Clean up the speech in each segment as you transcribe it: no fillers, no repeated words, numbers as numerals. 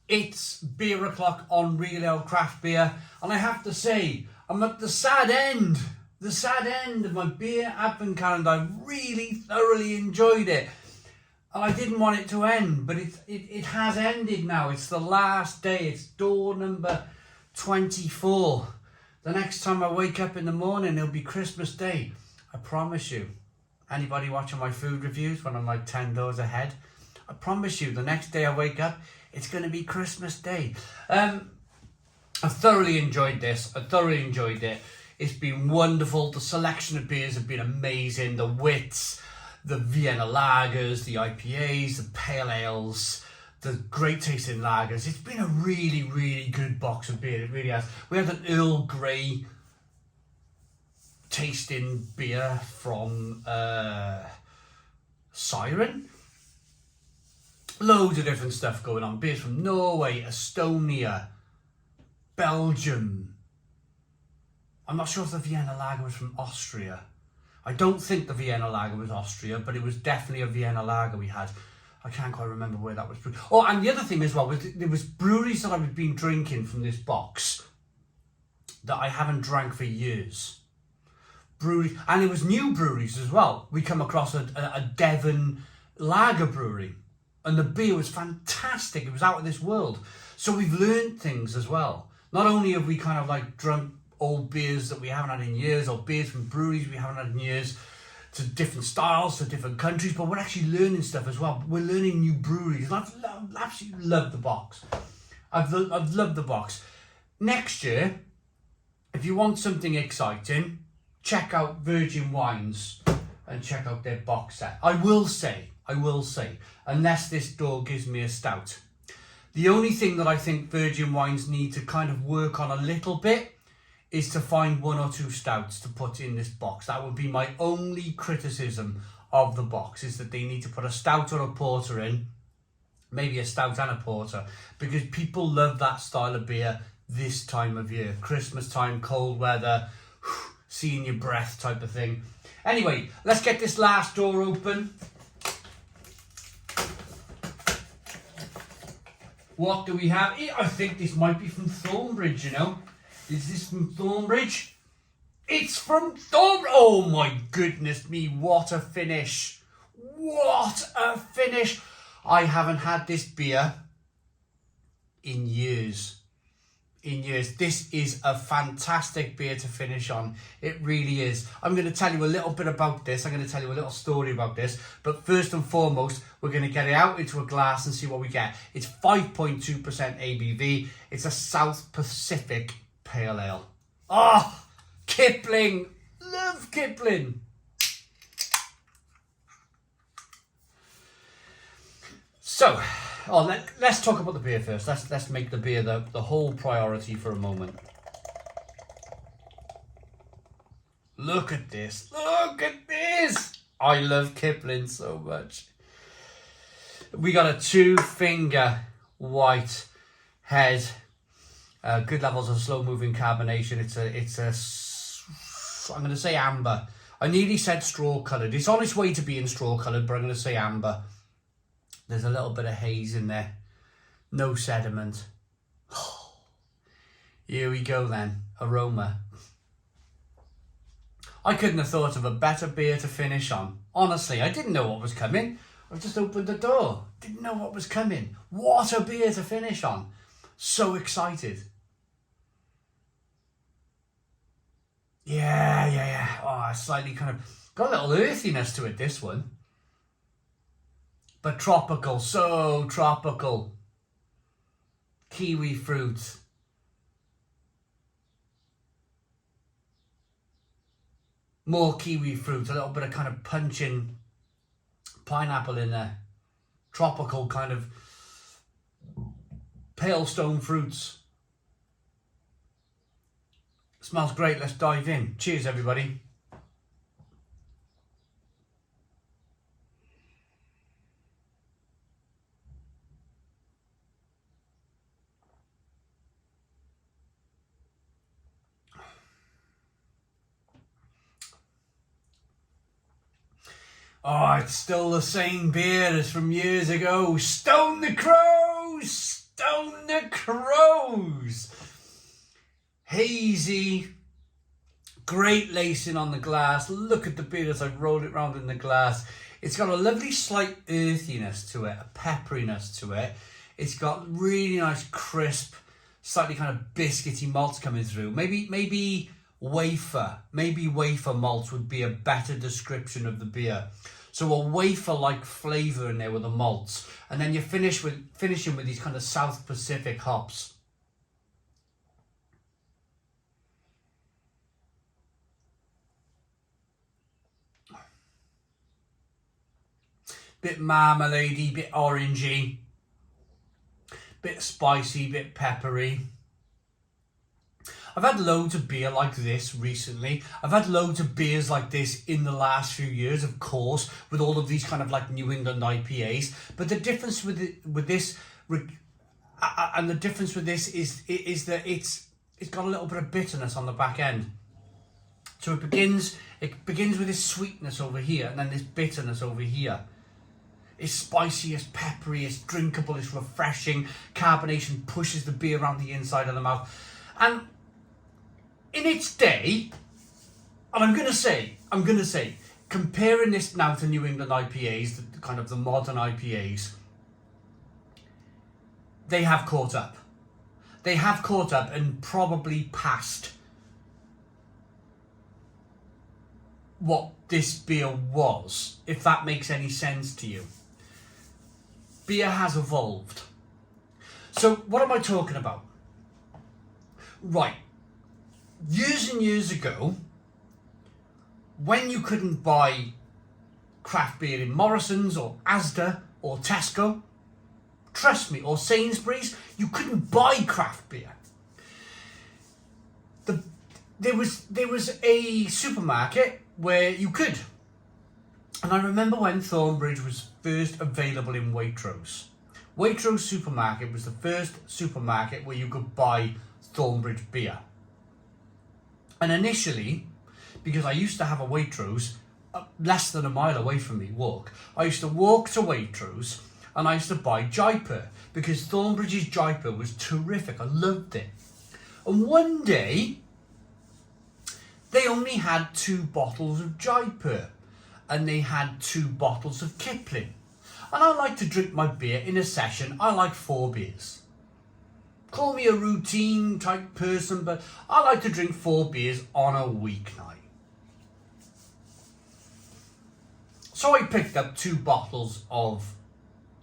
It's beer o'clock on Real Ale Craft Beer, and I have to say, I'm at the sad end of my beer advent calendar. I really thoroughly enjoyed it, and I didn't want it to end, but it has ended now. It's the last day. It's door number 24. The next time I wake up in the morning, it'll be Christmas Day. I promise you. Anybody watching my food reviews when I'm like 10 doors ahead, I promise you, the next day I wake up, it's going to be Christmas Day. I thoroughly enjoyed this. I thoroughly enjoyed it. It's been wonderful. The selection of beers have been amazing. The wits, the Vienna lagers, the IPAs, the pale ales, the great tasting lagers. It's been a really, really good box of beer. It really has. We had an Earl Grey tasting beer from Siren. Loads of different stuff going on. Beers from Norway, Estonia, Belgium. I'm not sure if the Vienna lager was from Austria. I don't think the Vienna lager was Austria, but it was definitely a Vienna lager we had. I can't quite remember where that was brewed. Oh, and the other thing as well, was there was breweries that I've been drinking from this box that I haven't drank for years. Breweries, and it was new breweries as well. We come across a Devon lager brewery, and the beer was fantastic. It was out of this world. So we've learned things as well. Not only have we kind of like drunk old beers that we haven't had in years, or beers from breweries we haven't had in years, to different styles, to different countries, but we're actually learning stuff as well. We're learning new breweries. I've absolutely loved the box. I've loved the box. Next year, if you want something exciting, check out Virgin Wines and check out their box set. I will say, unless this door gives me a stout. The only thing that I think Virgin Wines need to kind of work on a little bit is to find one or two stouts to put in this box. That would be my only criticism of the box, is that they need to put a stout or a porter in, maybe a stout and a porter, because people love that style of beer this time of year. Christmas time, cold weather, seeing your breath type of thing. Anyway, let's get this last door open. What do we have? I think this might be from Thornbridge, you know. Is this from Thornbridge? It's from Thornbridge. Oh my goodness me, what a finish. What a finish. I haven't had this beer in years. This is a fantastic beer to finish on. It really is. I'm going to tell you a little bit about this. I'm going to tell you a little story about this. But first and foremost, we're going to get it out into a glass and see what we get. It's 5.2% ABV. It's a South Pacific Pale Ale. Oh, Kipling. Love Kipling. So, let's talk about the beer first. Let's make the beer the whole priority for a moment. Look at this. Look at this. I love Kipling so much. We got a 2-finger white head. Good levels of slow-moving carbonation. It's a I'm going to say amber. I nearly said straw-coloured. It's on its way to being straw-coloured, but I'm going to say amber. There's a little bit of haze in there. No sediment. Here we go then. Aroma. I couldn't have thought of a better beer to finish on. Honestly, I didn't know what was coming. I just opened the door. Didn't know what was coming. What a beer to finish on. So excited. Yeah. Oh, slightly kind of got a little earthiness to it, this one. But tropical, so tropical. Kiwi fruit. More kiwi fruit, a little bit of kind of punching pineapple in there. Tropical kind of pale stone fruits. Smells great. Let's dive in. Cheers, everybody. Oh, it's still the same beer as from years ago. Stone the Crows! down the Crows. Hazy, great lacing on the glass. Look at the beer as I roll it around in the glass. It's got a lovely slight earthiness to it, a pepperiness to it. It's got really nice crisp, slightly kind of biscuity malts coming through. Maybe wafer malt would be a better description of the beer. So a wafer-like flavour in there with the malts, and then you finishing with these kind of South Pacific hops. Bit marmaladey, bit orangey, bit spicy, bit peppery. I've had loads of beer like this recently. I've had loads of beers like this in the last few years, of course, with all of these kind of like New England IPAs. But the difference with this is that it's got a little bit of bitterness on the back end. So it begins with this sweetness over here, and then this bitterness over here. It's spicy, it's peppery, it's drinkable, it's refreshing. Carbonation pushes the beer around the inside of the mouth. And in its day, and I'm gonna say, comparing this now to New England IPAs, the kind of the modern IPAs, they have caught up. They have caught up and probably passed what this beer was, if that makes any sense to you. Beer has evolved. So what am I talking about? Right. Years and years ago, when you couldn't buy craft beer in Morrison's or Asda or Tesco, trust me, or Sainsbury's, you couldn't buy craft beer. There was a supermarket where you could. And I remember when Thornbridge was first available in Waitrose. Waitrose supermarket was the first supermarket where you could buy Thornbridge beer. And initially, because I used to have a Waitrose less than a mile away from me, I used to walk to Waitrose and I used to buy Jaipur because Thornbridge's Jaipur was terrific. I loved it. And one day, they only had 2 bottles of Jaipur and they had 2 bottles of Kipling. And I like to drink my beer in a session. I like 4 beers. Call me a routine type person, but I like to drink 4 beers on a weeknight. So I picked up 2 bottles of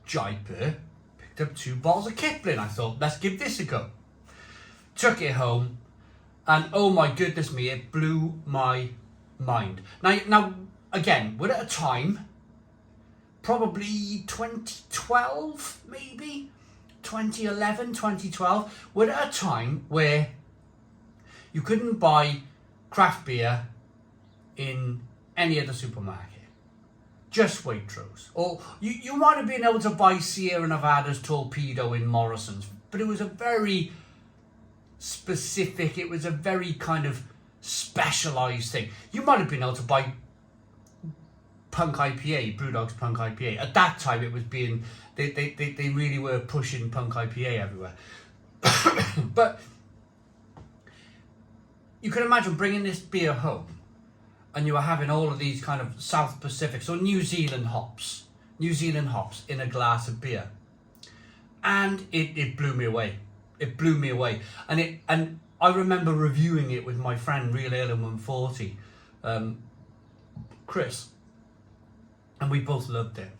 Jaipur, picked up 2 bottles of Kipling. I thought, let's give this a go. Took it home, and oh my goodness me, it blew my mind. Now again, we're at a time, probably 2012, maybe 2011, 2012. We're at a time where you couldn't buy craft beer in any other supermarket. Just Waitrose. Or you might have been able to buy Sierra Nevada's Torpedo in Morrison's, but it was a very specific, it was a very kind of specialised thing. You might have been able to buy Punk IPA, Brewdog's Punk IPA. At that time it was being, they really were pushing Punk IPA everywhere. But you can imagine bringing this beer home and you were having all of these kind of South Pacific, so New Zealand hops in a glass of beer. And it blew me away. It blew me away. And I remember reviewing it with my friend Real Ale 140, Chris, and we both loved it.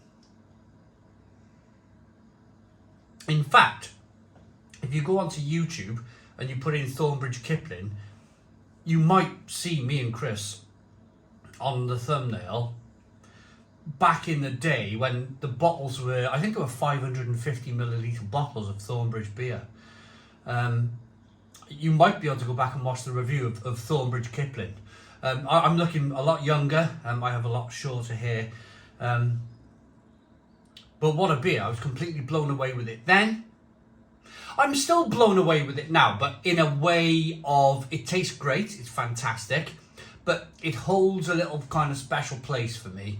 In fact, if you go onto YouTube and you put in Thornbridge Kipling, you might see me and Chris on the thumbnail back in the day when the bottles were, I think there were 550 milliliter bottles of Thornbridge beer. You might be able to go back and watch the review of Thornbridge Kipling. I'm looking a lot younger, I have a lot shorter hair. But what a beer. I was completely blown away with it then. I'm still blown away with it now, but in a way of, it tastes great, it's fantastic, but it holds a little kind of special place for me,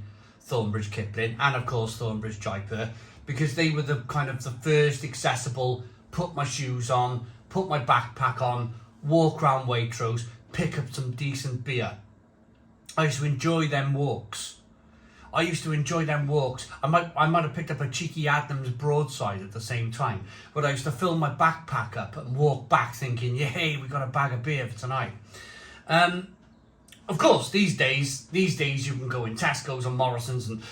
Thornbridge Kipling, and of course Thornbridge Jaipur, because they were the kind of the first accessible put my shoes on, put my backpack on, walk around Waitrose, pick up some decent beer. I used to enjoy them walks. I might have picked up a cheeky Adams broadside at the same time, but I used to fill my backpack up and walk back thinking, yay, we got a bag of beer for tonight. Of course, these days you can go in Tesco's and Morrison's and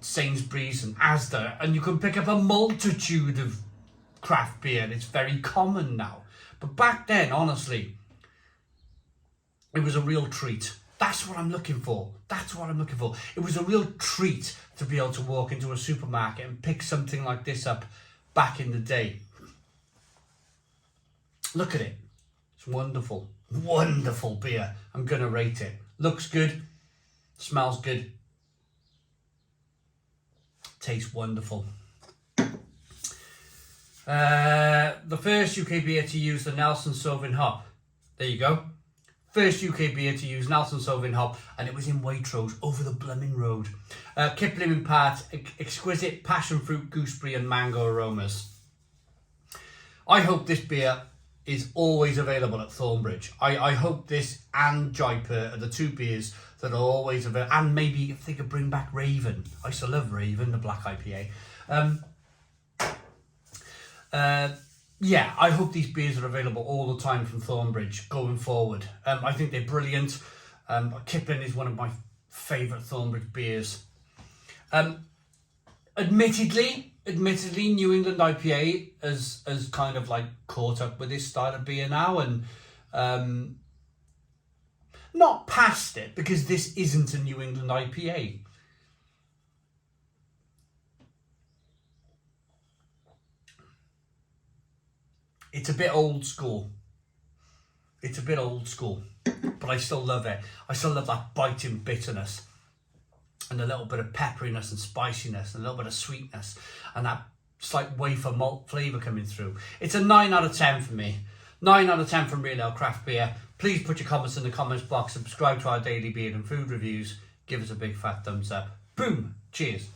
Sainsbury's and Asda, and you can pick up a multitude of craft beer. It's very common now. But back then, honestly, it was a real treat. That's what I'm looking for. It was a real treat to be able to walk into a supermarket and pick something like this up back in the day. Look at it. It's wonderful. Wonderful beer. I'm going to rate it. Looks good. Smells good. Tastes wonderful. The first UK beer to use the Nelson Sauvin hop. There you go. First UK beer to use Nelson Sauvin hop, and it was in Waitrose over the blooming road. Kipling imparts exquisite passion fruit, gooseberry and mango aromas. I hope this beer is always available at Thornbridge. I hope this and Jaipur are the two beers that are always available, and maybe if they could bring back Raven. I used to love Raven, the black IPA. Yeah, I hope these beers are available all the time from Thornbridge going forward. I think they're brilliant. Kipling is one of my favourite Thornbridge beers. Admittedly, New England IPA has kind of like caught up with this style of beer now, and not past it, because this isn't a New England IPA. It's a bit old school. But I still love it. I still love that biting bitterness and a little bit of pepperiness and spiciness and a little bit of sweetness and that slight wafer malt flavour coming through. It's a 9 out of 10 for me. 9 out of 10 from Real Ale Craft Beer. Please put your comments in the comments box. Subscribe to our daily beer and food reviews. Give us a big fat thumbs up. Boom. Cheers.